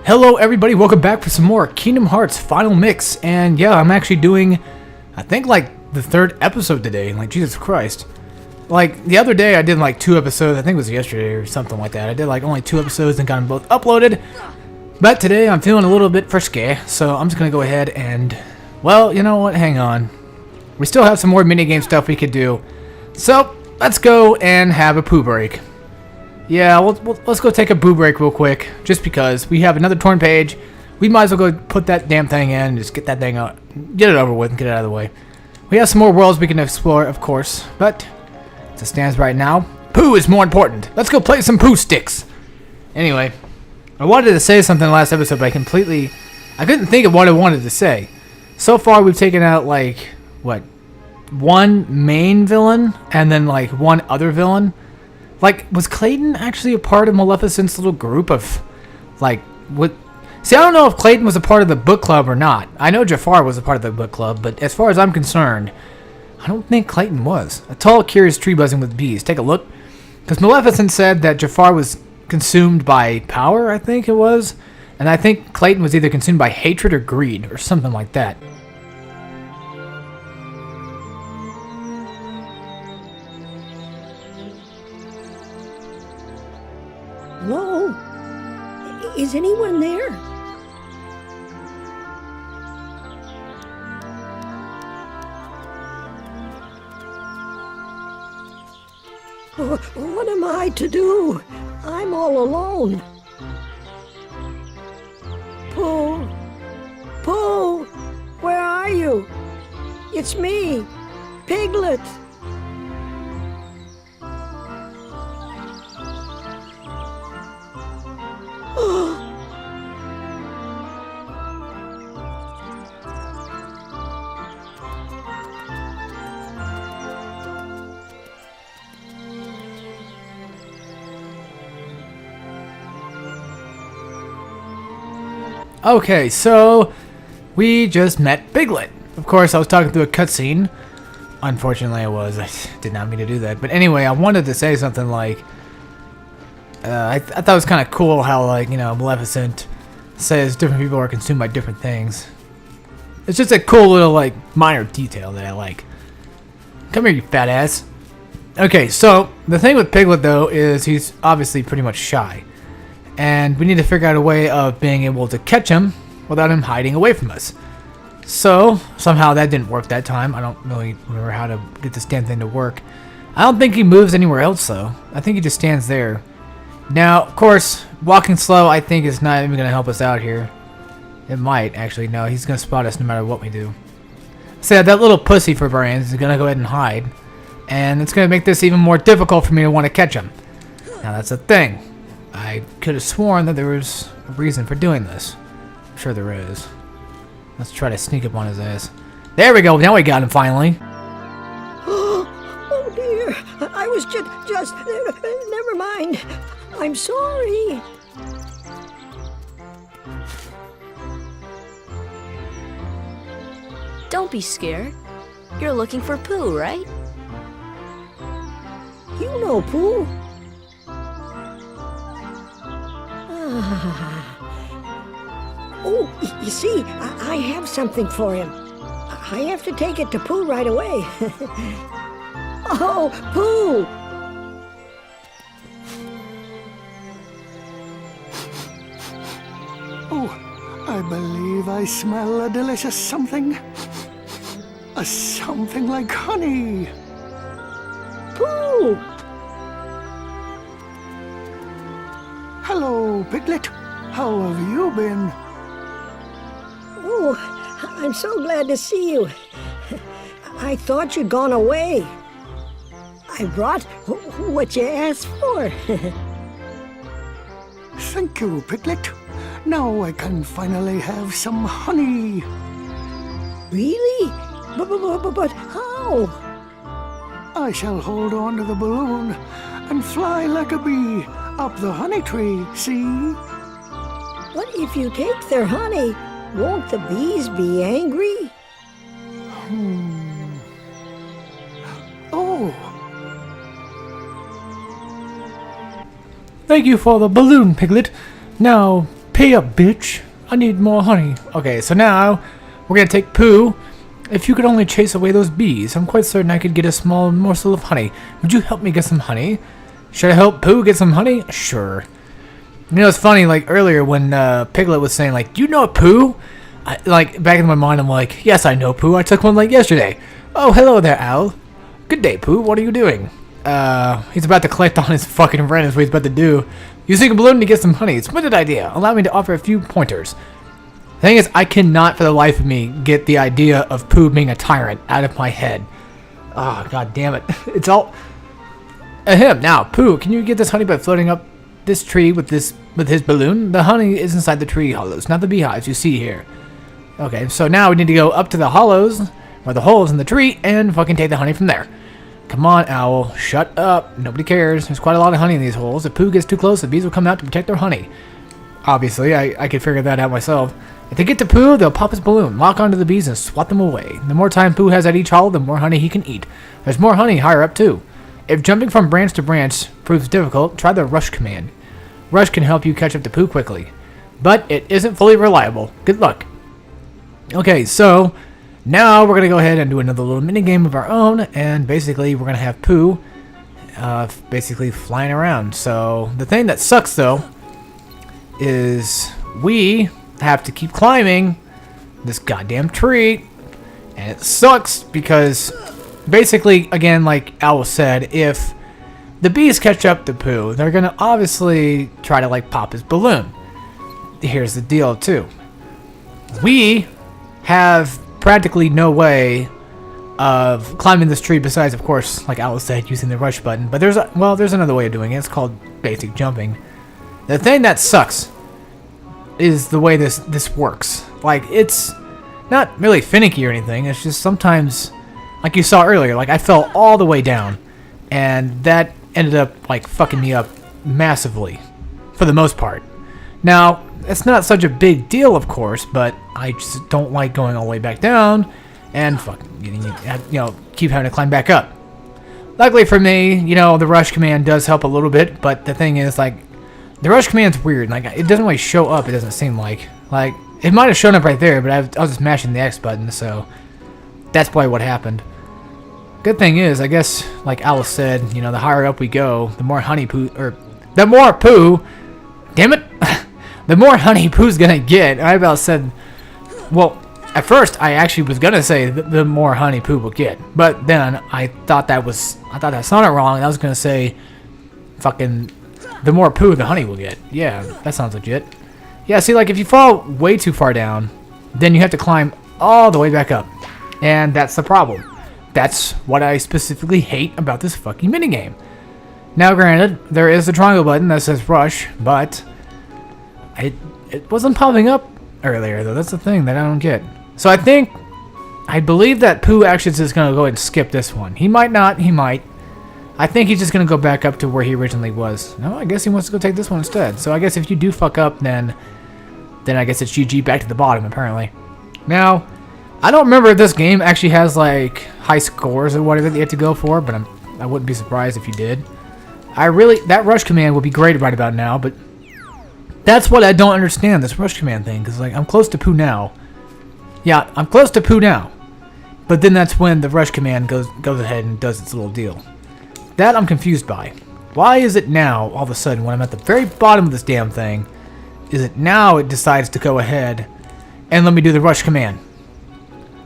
Hello everybody, welcome back for some more Kingdom Hearts Final Mix. And yeah, I'm actually doing, I think like the third episode today. Like, Jesus Christ. Like, the other day I did like 2 episodes, I think it was yesterday or something like that. I did like only 2 episodes and got them both uploaded. But today I'm feeling a little bit frisky, so I'm just going to go ahead and, well, you know what, hang on. We still have some more minigame stuff we could do. So, let's go and have a poo break. Yeah, let's go take a boo break real quick, just because we have another torn page. We might as well go put that damn thing in and just get that thing out, get it over with and get it out of the way. We have some more worlds we can explore, of course, but as it stands right now, Pooh is more important. Let's go play some Pooh sticks. Anyway, I wanted to say something last episode, but I couldn't think of what I wanted to say. So far, we've taken out, like, what, 1 main villain and then, like, 1 other villain. Like, was Clayton actually a part of Maleficent's little group of, like, what? See, I don't know if Clayton was a part of the book club or not. I know Jafar was a part of the book club, but as far as I'm concerned, I don't think Clayton was. A tall, curious tree buzzing with bees. Take a look. Because Maleficent said that Jafar was consumed by power, I think it was. And I think Clayton was either consumed by hatred or greed, or something like that. Hello? Is anyone there? What am I to do? I'm all alone. Pooh! Pooh! Where are you? It's me, Piglet. Okay, so we just met Piglet. Of course, I was talking through a cutscene. Unfortunately, I did not mean to do that. But anyway, I wanted to say something like, I thought it was kind of cool how, like, you know, Maleficent says different people are consumed by different things. It's just a cool little, like, minor detail that I like. Come here, you fat ass. Okay, so the thing with Piglet, though, is he's obviously pretty much shy. And we need to figure out a way of being able to catch him without him hiding away from us. So, somehow that didn't work that time. I don't really remember how to get this damn thing to work. I don't think he moves anywhere else, though. I think he just stands there. Now, of course, walking slow, I think, is not even going to help us out here. It might, actually. No, he's going to spot us no matter what we do. So, that little pussy for brains is going to go ahead and hide. And it's going to make this even more difficult for me to want to catch him. Now, that's the thing. I could have sworn that there was a reason for doing this. I'm sure there is. Let's try to sneak up on his ass. There we go. Now we got him finally. Oh dear. I was just never mind. I'm sorry. Don't be scared. You're looking for Pooh, right? You know Pooh. Oh, you see, I have something for him. I have to take it to Pooh right away. Oh, Pooh! Oh, I believe I smell a delicious something. A something like honey. Pooh! Hello, Piglet. How have you been? Oh, I'm so glad to see you. I thought you'd gone away. I brought what you asked for. Thank you, Piglet. Now I can finally have some honey. Really? But how? I shall hold on to the balloon and fly like a bee up the honey tree, see? But if you take their honey, won't the bees be angry? Oh, Thank you for the balloon, Piglet. Now, Pay up, bitch. I need more honey. Okay, so now we're gonna take Pooh. If you could only chase away those bees, I'm quite certain I could get a small morsel of honey. Would you help me get some honey? Should I help Pooh get some honey? Sure. You know, it's funny, like, earlier when Piglet was saying, like, do you know Pooh? Like, back in my mind, I'm like, yes, I know Pooh. I took one, like, yesterday. Oh, hello there, Al. Good day, Pooh. What are you doing? He's about to collect on his fucking rent is what he's about to do. Using a balloon to get some honey. Splendid idea. Allow me to offer a few pointers. The thing is, I cannot for the life of me get the idea of Pooh being a tyrant out of my head. Oh, god damn it. It's all... Ahem. Now, Pooh, can you get this honey by floating up this tree with his balloon? The honey is inside the tree hollows, not the beehives you see here. Okay, so now we need to go up to the hollows, or the holes in the tree, and fucking take the honey from there. Come on, Owl. Shut up. Nobody cares. There's quite a lot of honey in these holes. If Pooh gets too close, the bees will come out to protect their honey. Obviously, I could figure that out myself. If they get to Pooh, they'll pop his balloon, lock onto the bees, and swat them away. The more time Pooh has at each hollow, the more honey he can eat. There's more honey higher up, too. If jumping from branch to branch proves difficult, try the rush command. Rush can help you catch up to Pooh quickly, but it isn't fully reliable. Good luck. Okay, so now we're going to go ahead and do another little mini game of our own, and basically we're going to have Pooh basically flying around. So the thing that sucks, though, is we have to keep climbing this goddamn tree, and it sucks because basically, again, like Owl said, if the bees catch up to Pooh, they're going to obviously try to, like, pop his balloon. Here's the deal, too. We have practically no way of climbing this tree besides, of course, like Owl said, using the rush button. But there's another way of doing it. It's called basic jumping. The thing that sucks is the way this works. Like, it's not really finicky or anything. It's just sometimes, like you saw earlier, like I fell all the way down, and that ended up like fucking me up massively for the most part. Now, it's not such a big deal, of course, but I just don't like going all the way back down and fucking getting, keep having to climb back up. Luckily for me, the rush command does help a little bit, but the thing is, like, the rush command's weird. Like, it doesn't really show up, it doesn't seem like. Like, it might have shown up right there, but I was just mashing the X button, so that's probably what happened. Good thing is, I guess, like Alice said, the higher up we go, the more honey Pooh, the more Pooh, damn it, the more honey Pooh's gonna get. I about said, well, at first I actually was gonna say the more honey Pooh will get, but then I thought that sounded wrong, and I was gonna say, fucking, the more Pooh the honey will get. Yeah, that sounds legit. Yeah, see, like, if you fall way too far down, then you have to climb all the way back up, and that's the problem. That's what I specifically hate about this fucking minigame. Now, granted, there is a triangle button that says rush, but it wasn't popping up earlier, though. That's the thing that I don't get. So I believe that Pooh actually is just going to go ahead and skip this one. He might not, he might. I think he's just going to go back up to where he originally was. No, I guess he wants to go take this one instead. So I guess if you do fuck up, then I guess it's GG back to the bottom, apparently. Now, I don't remember if this game actually has, like, high scores or whatever that you have to go for, but I wouldn't be surprised if you did. That rush command would be great right about now, but that's what I don't understand, this rush command thing, because, like, I'm close to Pooh now. Yeah, I'm close to Pooh now. But then that's when the rush command goes ahead and does its little deal. That I'm confused by. Why is it now, all of a sudden, when I'm at the very bottom of this damn thing, is it now it decides to go ahead and let me do the rush command?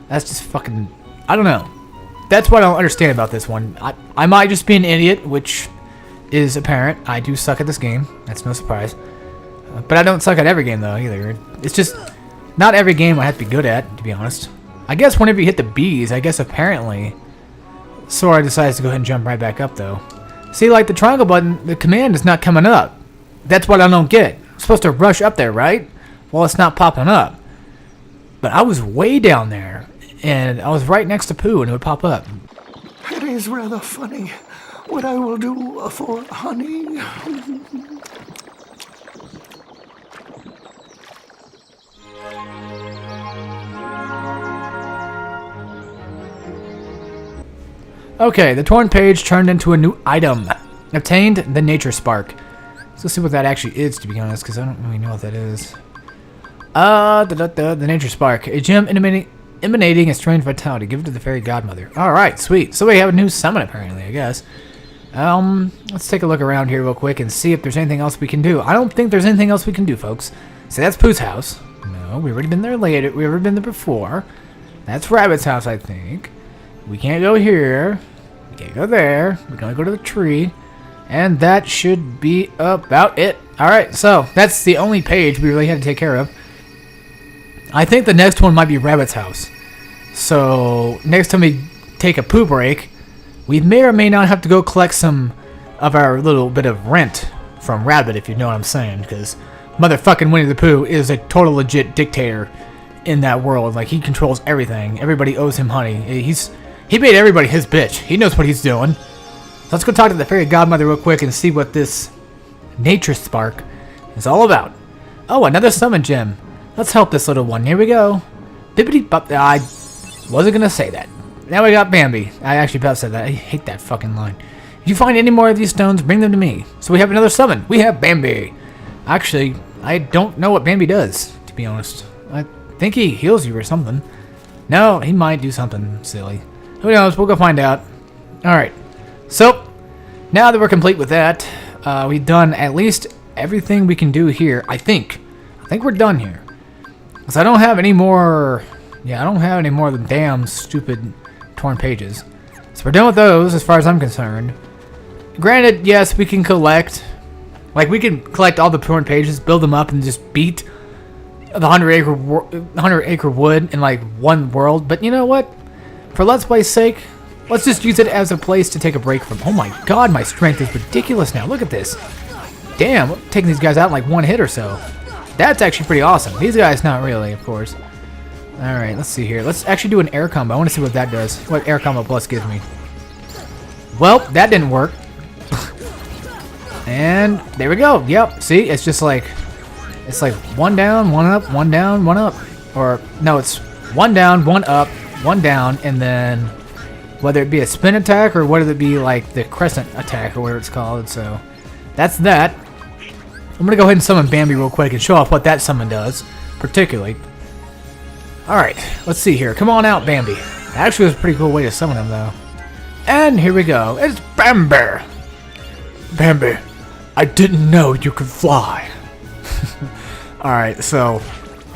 That's just fucking... I don't know. That's what I don't understand about this one. I might just be an idiot, which is apparent. I do suck at this game. That's no surprise. But I don't suck at every game, though, either. It's just... not every game I have to be good at, to be honest. I guess whenever you hit the bees, I guess apparently Sora decides to go ahead and jump right back up, though. See, like, the triangle button, the command is not coming up. That's what I don't get. I'm supposed to rush up there, right? Well, it's not popping up. But I was way down there, and I was right next to Pooh, and it would pop up. It is rather funny what I will do for honey. Okay, the torn page turned into a new item. Obtained the Nature Spark. Let's see what that actually is, to be honest, because I don't really know what that is. The nature spark. A gem emanating a strange vitality. Give it to the fairy godmother. Alright, sweet. So we have a new summon, apparently, I guess. Let's take a look around here real quick and see if there's anything else we can do. I don't think there's anything else we can do, folks. So that's Pooh's house. No, we've already been there later. We've already been there before. That's Rabbit's house, I think. We can't go here. We can't go there. We're gonna go to the tree. And that should be about it. Alright, so that's the only page we really had to take care of. I think the next one might be Rabbit's house. So next time we take a poo break, we may or may not have to go collect some of our little bit of rent from Rabbit, if you know what I'm saying. Because motherfucking Winnie the Pooh is a total legit dictator in that world. Like, he controls everything. Everybody owes him honey. He made everybody his bitch. He knows what he's doing. So let's go talk to the fairy godmother real quick and see what this nature spark is all about. Oh, another summon gem. Let's help this little one. Here we go. Bippity bop. I wasn't gonna say that. Now we got Bambi. I actually about said that. I hate that fucking line. If you find any more of these stones, bring them to me. So we have another summon. We have Bambi. Actually, I don't know what Bambi does, to be honest. I think he heals you or something. No, he might do something silly. Who knows? We'll go find out. Alright. So, now that we're complete with that, we've done at least everything we can do here, I think. I think we're done here. Because I don't have any more... Yeah, I don't have any more of the damn stupid torn pages. So we're done with those as far as I'm concerned. Granted, yes, we can collect... Like, we can collect all the torn pages, build them up, and just beat the 100 acre wood in, like, one world. But you know what? For Let's Play's sake... Let's just use it as a place to take a break from. Oh my god, my strength is ridiculous now. Look at this. Damn, I'm taking these guys out in like one hit or so. That's actually pretty awesome. These guys, not really, of course. Alright, let's see here. Let's actually do an air combo. I want to see what that does. What air combo plus gives me. Well, that didn't work. And there we go. Yep, see? It's just like... It's like one down, one up, one down, one up. Or, no, it's one down, one up, one down, and then... Whether it be a spin attack or whether it be like the crescent attack or whatever it's called. So that's that. I'm going to go ahead and summon Bambi real quick and show off what that summon does, particularly. Alright, let's see here. Come on out, Bambi. That actually was a pretty cool way to summon him, though. And here we go. It's Bambi. Bambi, I didn't know you could fly. Alright, so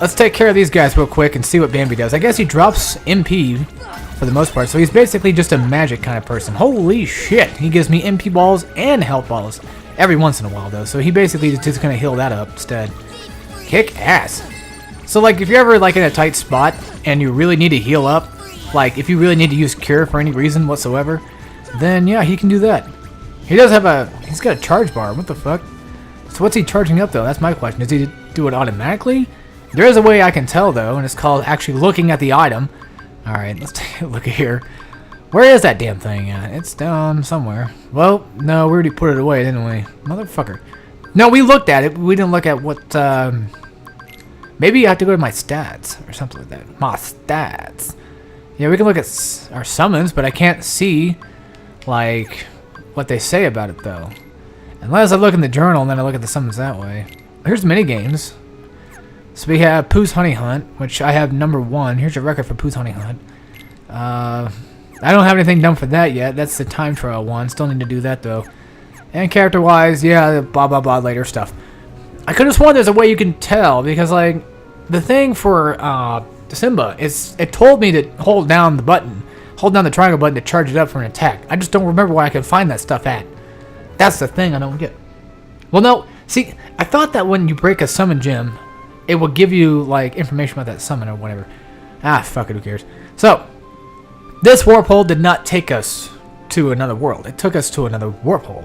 let's take care of these guys real quick and see what Bambi does. I guess he drops MP for the most part, so he's basically just a magic kind of person. Holy shit, he gives me MP balls and health balls every once in a while, though, so he basically is just gonna heal that up instead. Kick ass. So, like, if you're ever, like, in a tight spot and you really need to heal up, like, if you really need to use Cure for any reason whatsoever, then, yeah, he can do that. He does have he's got a charge bar. What the fuck? So what's he charging up, though? That's my question. Does he do it automatically? There is a way I can tell, though, and it's called actually looking at the item. Alright, let's take a look at here. Where is that damn thing at? It's down somewhere. Well, no, we already put it away, didn't we? Motherfucker. No, we looked at it. We didn't look at what, maybe I have to go to my stats or something like that. My stats. Yeah, we can look at our summons, but I can't see, like, what they say about it, though. Unless I look in the journal and then I look at the summons that way. Here's the minigames. So we have Pooh's Honey Hunt, which I have number 1. Here's your record for Pooh's Honey Hunt. I don't have anything done for that yet. That's the time trial one. Still need to do that, though. And character-wise, yeah, blah, blah, blah, later stuff. I could have sworn there's a way you can tell, because, like, the thing for Simba, it told me to hold down the button. Hold down the triangle button to charge it up for an attack. I just don't remember where I can find that stuff at. That's the thing I don't get. Well, no. See, I thought that when you break a summon gem, it will give you, like, information about that summon or whatever. Ah, fuck it, who cares? So, this warp hole did not take us to another world. It took us to another warp hole,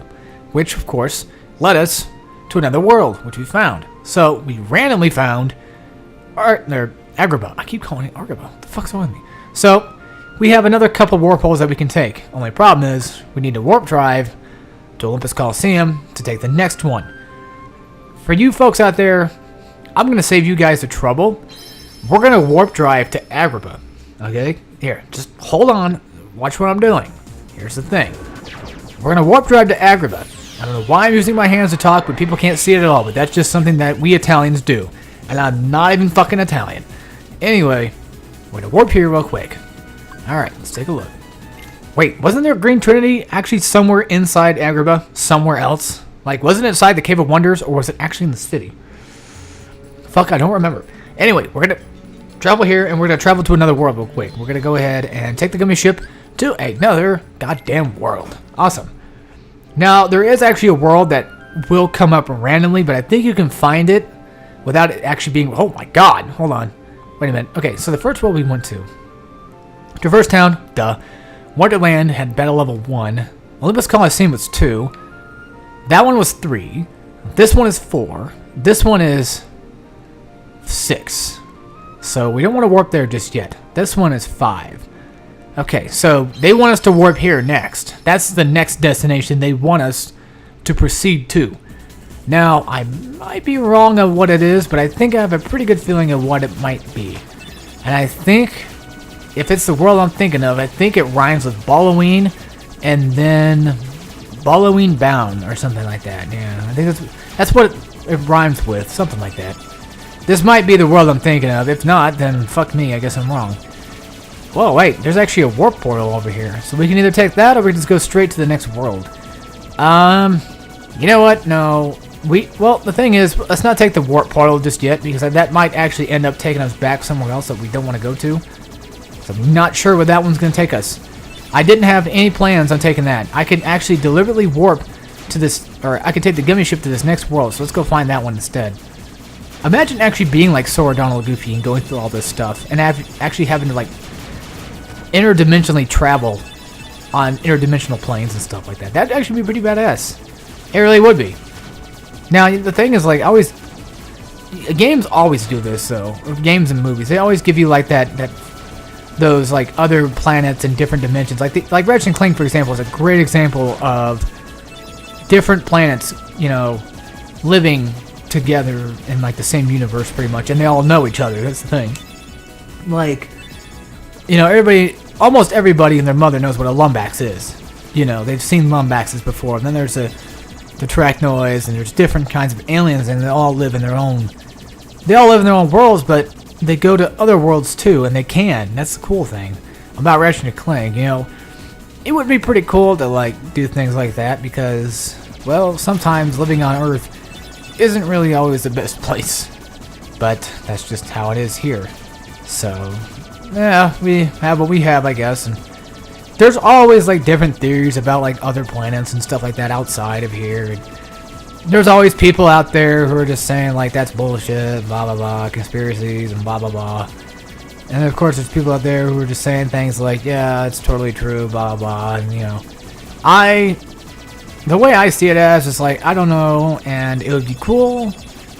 which, of course, led us to another world, which we found. So, we randomly found Agrabah. I keep calling it Agrabah. What the fuck's wrong with me? So, we have another couple warp holes that we can take. Only problem is, we need to warp drive to Olympus Coliseum to take the next one. For you folks out there, I'm going to save you guys the trouble. We're going to warp drive to Agrabah. Okay? Here, just hold on. Watch what I'm doing. Here's the thing. We're going to warp drive to Agrabah. I don't know why I'm using my hands to talk, but people can't see it at all. But that's just something that we Italians do. And I'm not even fucking Italian. Anyway, we're going to warp here real quick. Alright, let's take a look. Wait, wasn't there a Green Trinity actually somewhere inside Agrabah? Somewhere else? Like, wasn't it inside the Cave of Wonders, or was it actually in the city? Fuck, I don't remember. Anyway, we're going to travel here, and we're going to travel to another world real quick. We're going to go ahead and take the gummy ship to another goddamn world. Awesome. Now, there is actually a world that will come up randomly, but I think you can find it without it actually being... Oh my god, hold on. Wait a minute. Okay, so the first world we went to. Traverse Town, duh. Wonderland had battle level 1. Olympus Coliseum was 2. That one was 3. This one is 4. This one is 6. So we don't want to warp there just yet. This one is 5. Okay, so they want us to warp here next. That's the next destination they want us to proceed to. Now, I might be wrong on what it is, but I think I have a pretty good feeling of what it might be. And I think, if it's the world I'm thinking of, I think it rhymes with Balloween and then Balloween Bound or something like that. Yeah, I think that's what it rhymes with, something like that. This might be the world I'm thinking of. If not, then fuck me, I guess I'm wrong. Whoa, wait, there's actually a warp portal over here. So we can either take that or we can just go straight to the next world. You know what? No. Well, the thing is, let's not take the warp portal just yet, because that might actually end up taking us back somewhere else that we don't want to go to. So I'm not sure where that one's going to take us. I didn't have any plans on taking that. I could actually deliberately warp to this, or I could take the gummy ship to this next world, so let's go find that one instead. Imagine actually being like Sora, Donald, Goofy, and going through all this stuff, and actually having to, like, interdimensionally travel on interdimensional planes and stuff like that. That'd actually be pretty badass. It really would be. Now, the thing is, like, games always do this, though. Games and movies, they always give you, like, those, like, other planets and different dimensions. Like Ratchet and Clank, for example, is a great example of different planets, you know, living together in, like, the same universe, pretty much, and they all know each other. That's the thing. Like, you know, almost everybody and their mother knows what a Lumbax is. You know, they've seen Lumbaxes before. And then there's the Trachnoids, and there's different kinds of aliens, and they all live in their own worlds, but they go to other worlds too, and they can. That's the cool thing about Ratchet and Clank. You know, it would be pretty cool to, like, do things like that, because, well, sometimes living on Earth isn't really always the best place. But that's just how it is here. So, yeah, we have what we have, I guess. And there's always, like, different theories about, like, other planets and stuff like that outside of here. And there's always people out there who are just saying, like, that's bullshit, blah, blah, blah, conspiracies, and blah, blah, blah. And, of course, there's people out there who are just saying things like, yeah, it's totally true, blah, blah, and, you know. The way I see it as is, like, I don't know, and it would be cool,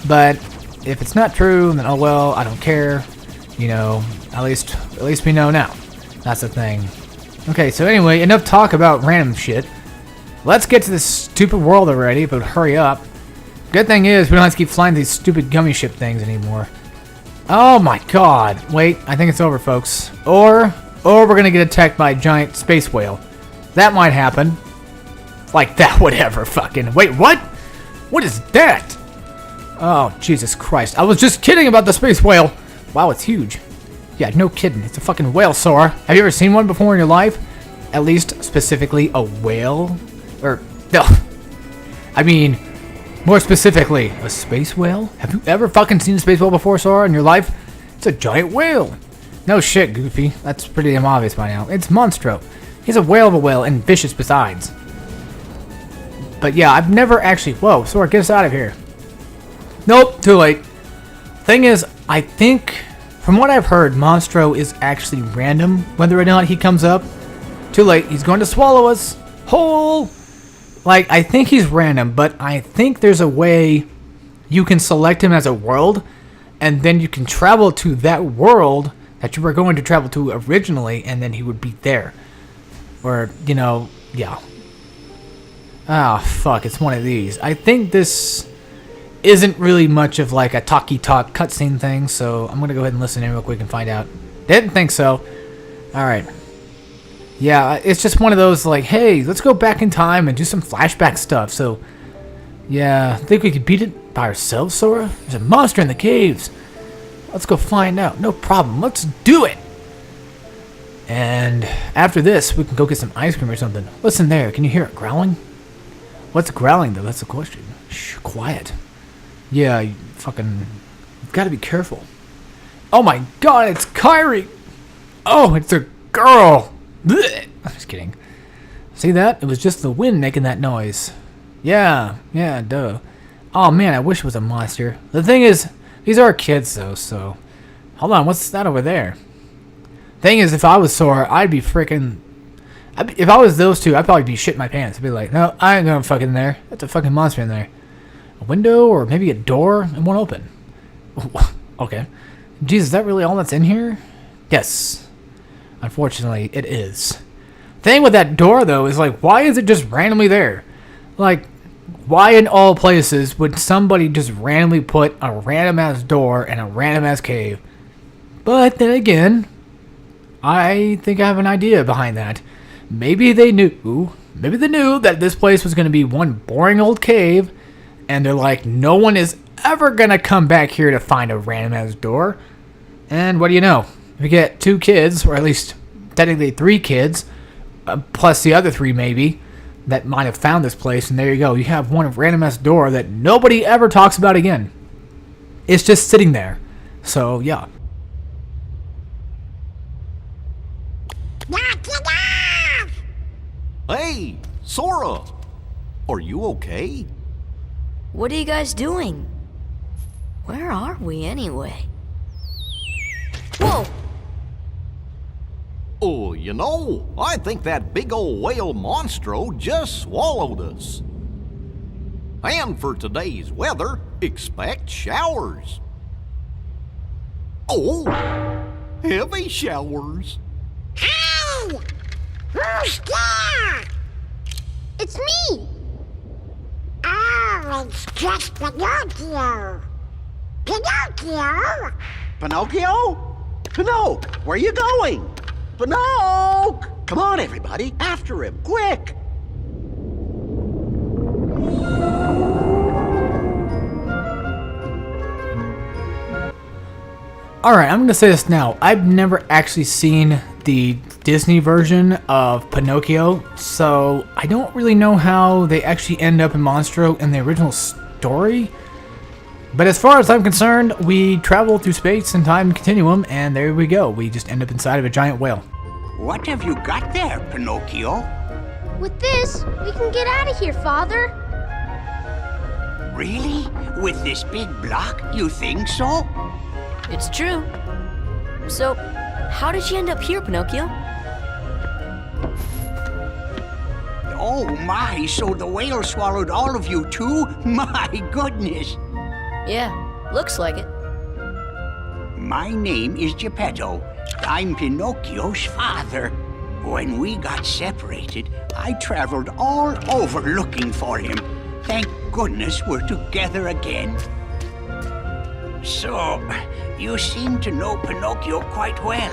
but if it's not true, then oh well, I don't care. You know, at least we know now. That's the thing. Okay, so anyway, enough talk about random shit. Let's get to this stupid world already, but hurry up. Good thing is, we don't have to keep flying these stupid gummy ship things anymore. Oh my god. Wait, I think it's over, folks. Or we're gonna get attacked by a giant space whale. That might happen. Like that would ever fucking... Wait, what? What is that? Oh, Jesus Christ. I was just kidding about the space whale. Wow, it's huge. Yeah, no kidding. It's a fucking whale, Sora. Have you ever seen one before in your life? At least, specifically, a whale? Or, no. I mean, more specifically, a space whale? Have you ever fucking seen a space whale before, Sora, in your life? It's a giant whale. No shit, Goofy. That's pretty damn obvious by now. It's Monstro. He's a whale of a whale and vicious besides. But yeah, I've never actually... Whoa, Sora, get us out of here. Nope, too late. Thing is, I think, from what I've heard, Monstro is actually random, whether or not he comes up. Too late, he's going to swallow us whole. Like, I think he's random, but I think there's a way you can select him as a world, and then you can travel to that world that you were going to travel to originally, and then he would be there. Or, you know, yeah. Ah, fuck, it's one of these. I think this isn't really much of like a talky-talk cutscene thing, so I'm gonna go ahead and listen in real quick and find out. Didn't think so. Alright. Yeah, it's just one of those like, hey, let's go back in time and do some flashback stuff. So, yeah, think we could beat it by ourselves, Sora? There's a monster in the caves. Let's go find out. No problem. Let's do it. And after this, we can go get some ice cream or something. Listen there. Can you hear it growling? What's growling, though? That's the question. Shh, quiet. Yeah, you you've got to be careful. Oh my god, it's Kyrie! Oh, it's a girl! Blech. I'm just kidding. See that? It was just the wind making that noise. Yeah, duh. Oh man, I wish it was a monster. The thing is, these are kids though, so... Hold on, what's that over there? Thing is, if I was Sora, I'd be freaking... If I was those two, I'd probably be shitting my pants. I'd be like, no, I ain't going fucking in there. That's a fucking monster in there. A window or maybe a door? It won't open. Okay. Jesus, is that really all that's in here? Yes. Unfortunately, it is. Thing with that door, though, is like, why is it just randomly there? Like, why in all places would somebody just randomly put a random-ass door in a random-ass cave? But then again, I think I have an idea behind that. Maybe they knew that this place was going to be one boring old cave, and they're like, no one is ever going to come back here to find a random-ass door. And what do you know? We get 2 kids, or at least technically 3 kids, plus the other 3 maybe, that might have found this place, and there you go. You have one random-ass door that nobody ever talks about again. It's just sitting there. So, yeah. Hey, Sora! Are you okay? What are you guys doing? Where are we anyway? Whoa! Oh, you know, I think that big old whale monstro just swallowed us. And for today's weather, expect showers. Oh, heavy showers. Hey! Who's there? It's me! Oh, it's just Pinocchio! Pinocchio! Pinocchio? Pinocchio, where are you going? Pinocchio! Come on, everybody, after him, quick! Alright, I'm going to say this now. I've never actually seen the Disney version of Pinocchio, so I don't really know how they actually end up in Monstro in the original story. But as far as I'm concerned, we travel through space and time continuum, and there we go. We just end up inside of a giant whale. What have you got there, Pinocchio? With this, we can get out of here, Father. Really? With this big block, you think so? It's true. So, how did you end up here, Pinocchio? Oh my, so the whale swallowed all of you too? My goodness! Yeah, looks like it. My name is Geppetto. I'm Pinocchio's father. When we got separated, I traveled all over looking for him. Thank goodness we're together again. So, you seem to know Pinocchio quite well.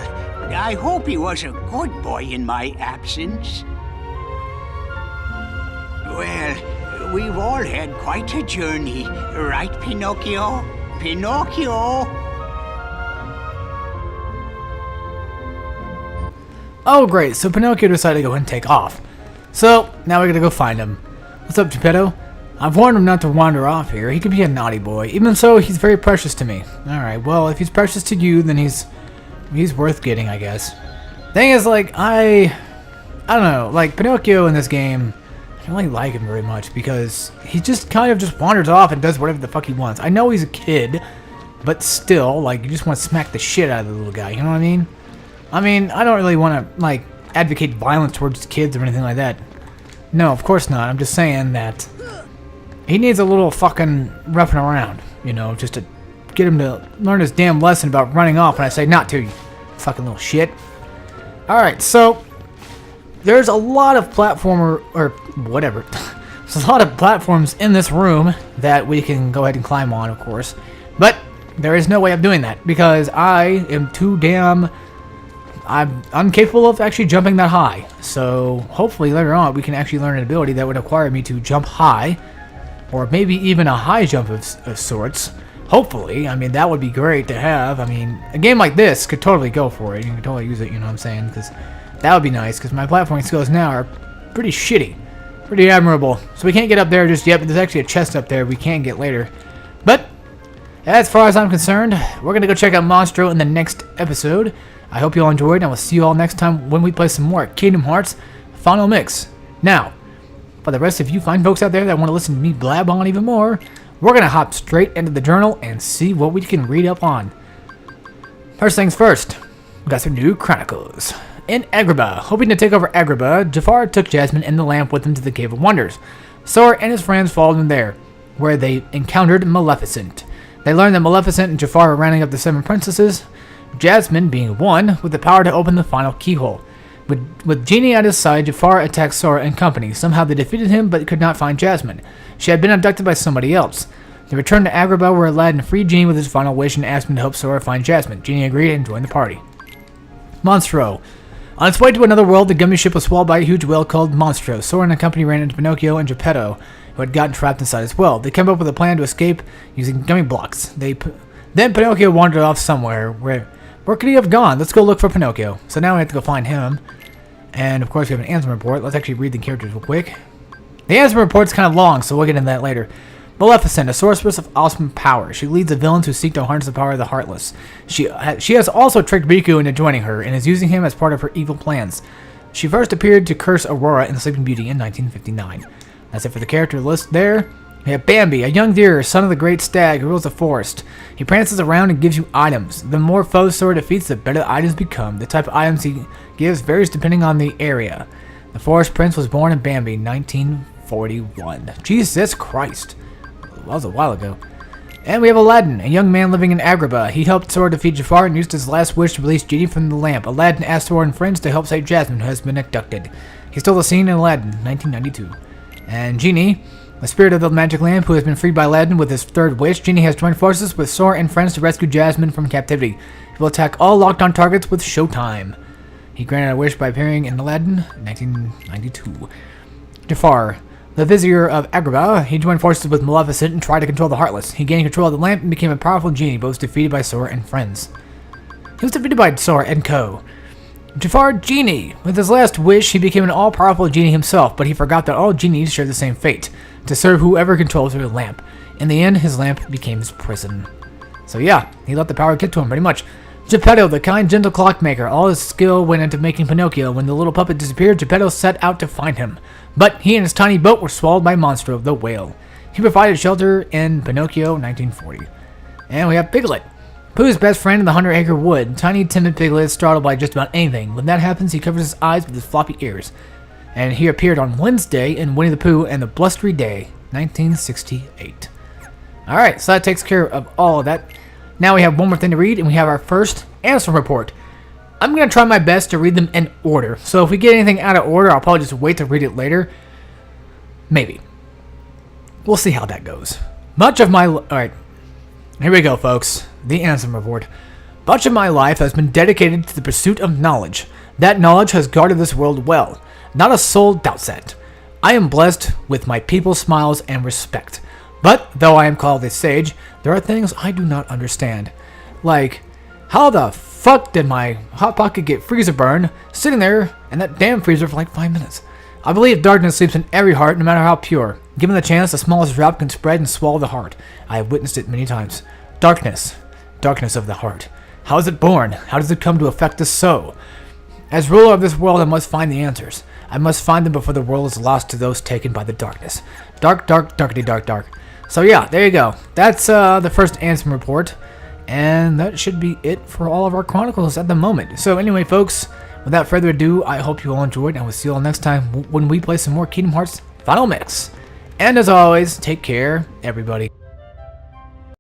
I hope he was a good boy in my absence. Well, we've all had quite a journey, right, Pinocchio? Pinocchio! Oh great, so Pinocchio decided to go ahead and take off. So, now we're gonna go find him. What's up, Geppetto? I've warned him not to wander off here. He could be a naughty boy. Even so, he's very precious to me. Alright, well, if he's precious to you, then he's worth getting, I guess. Thing is, like, I don't know, like, Pinocchio in this game, I don't really like him very much because he just kind of just wanders off and does whatever the fuck he wants. I know he's a kid, but still, like, you just want to smack the shit out of the little guy, you know what I mean? I mean, I don't really want to, like, advocate violence towards kids or anything like that. No, of course not. I'm just saying that he needs a little fucking roughing around, you know, just to get him to learn his damn lesson about running off when I say not to, you fucking little shit. Alright, so there's a lot of platformer, or whatever, there's a lot of platforms in this room that we can go ahead and climb on, of course, but there is no way of doing that because I am too damn, I'm incapable of actually jumping that high. So hopefully later on we can actually learn an ability that would require me to jump high, or maybe even a high jump of sorts. Hopefully, I mean, that would be great to have. I mean, a game like this could totally go for it. You can totally use it, you know what I'm saying? Because that would be nice, because my platforming skills now are pretty shitty. Pretty admirable. So we can't get up there just yet, but there's actually a chest up there we can get later. But, as far as I'm concerned, we're going to go check out Monstro in the next episode. I hope you all enjoyed, and I will see you all next time when we play some more Kingdom Hearts Final Mix. Now, for the rest of you fine folks out there that want to listen to me blab on even more, we're going to hop straight into the journal and see what we can read up on. First things first, we got some new chronicles. In Agrabah, hoping to take over Agrabah, Jafar took Jasmine and the lamp with him to the Cave of Wonders. Sora and his friends followed him there, where they encountered Maleficent. They learned that Maleficent and Jafar were rounding up the 7 princesses, Jasmine being one with the power to open the final keyhole. With Genie at his side, Jafar attacked Sora and company. Somehow they defeated him, but could not find Jasmine. She had been abducted by somebody else. They returned to Agrabah, where Aladdin freed Genie with his final wish and asked him to help Sora find Jasmine. Genie agreed and joined the party. Monstro. On its way to another world, the gummy ship was swallowed by a huge whale called Monstro. Sora and the company ran into Pinocchio and Geppetto, who had gotten trapped inside as well. They came up with a plan to escape using gummy blocks. Then Pinocchio wandered off somewhere. Where could he have gone? Let's go look for Pinocchio. So now we have to go find him. And of course we have an answer report. Let's actually read the characters real quick. The answer report's kind of long, so we'll get into that later. Maleficent, a sorceress of awesome power. She leads the villains who seek to harness the power of the Heartless. She has also tricked Riku into joining her, and is using him as part of her evil plans. She first appeared to curse Aurora in the Sleeping Beauty in 1959. That's it for the character list there. We have Bambi, a young deer, son of the great stag who rules the forest. He prances around and gives you items. The more foes Sora defeats, the better the items become. The type of items he gives varies depending on the area. The Forest Prince was born in Bambi, 1941. Jesus Christ. That was a while ago. And we have Aladdin, a young man living in Agrabah. He helped Sora defeat Jafar and used his last wish to release Genie from the lamp. Aladdin asked Sora and friends to help save Jasmine, who has been abducted. He stole the scene in Aladdin, 1992. And Genie, the spirit of the magic lamp, who has been freed by Aladdin with his third wish. Genie has joined forces with Sora and friends to rescue Jasmine from captivity. He will attack all locked-on targets with showtime. He granted a wish by appearing in Aladdin, 1992. Jafar, the vizier of Agrabah, he joined forces with Maleficent and tried to control the Heartless. He gained control of the lamp and became a powerful genie, but was defeated by Sora and friends. He was defeated by Sora and co. Jafar Genie. With his last wish, he became an all-powerful genie himself, but he forgot that all genies share the same fate, to serve whoever controls their lamp. In the end, his lamp became his prison. So yeah, he let the power get to him pretty much. Geppetto, the kind, gentle clockmaker. All his skill went into making Pinocchio. When the little puppet disappeared, Geppetto set out to find him. But he and his tiny boat were swallowed by Monstro, the whale. He provided shelter in Pinocchio, 1940. And we have Piglet, Pooh's best friend in the 100-acre wood. Tiny, timid Piglet is startled by just about anything. When that happens, he covers his eyes with his floppy ears. And he appeared on Wednesday in Winnie the Pooh and the Blustery Day, 1968. Alright, so that takes care of all of that. Now we have one more thing to read, and we have our first answer report. I'm going to try my best to read them in order. So if we get anything out of order, I'll probably just wait to read it later. Maybe. We'll see how that goes. Alright, here we go, folks. The answer report. Much of my life has been dedicated to the pursuit of knowledge. That knowledge has guarded this world well. Not a soul doubts that. I am blessed with my people's smiles and respect. But, though I am called a sage, there are things I do not understand. Like, how the fuck did my Hot Pocket get freezer burn sitting there in that damn freezer for like 5 minutes? I believe darkness sleeps in every heart, no matter how pure. Given the chance, the smallest drop can spread and swallow the heart. I have witnessed it many times. Darkness. Darkness of the heart. How is it born? How does it come to affect us so? As ruler of this world, I must find the answers. I must find them before the world is lost to those taken by the darkness. Dark, dark, darkity, dark, dark. So yeah, there you go. That's the first answer report. And that should be it for all of our chronicles at the moment. So anyway, folks, without further ado, I hope you all enjoyed, and we'll see you all next time when we play some more Kingdom Hearts Final Mix. And as always, take care, everybody.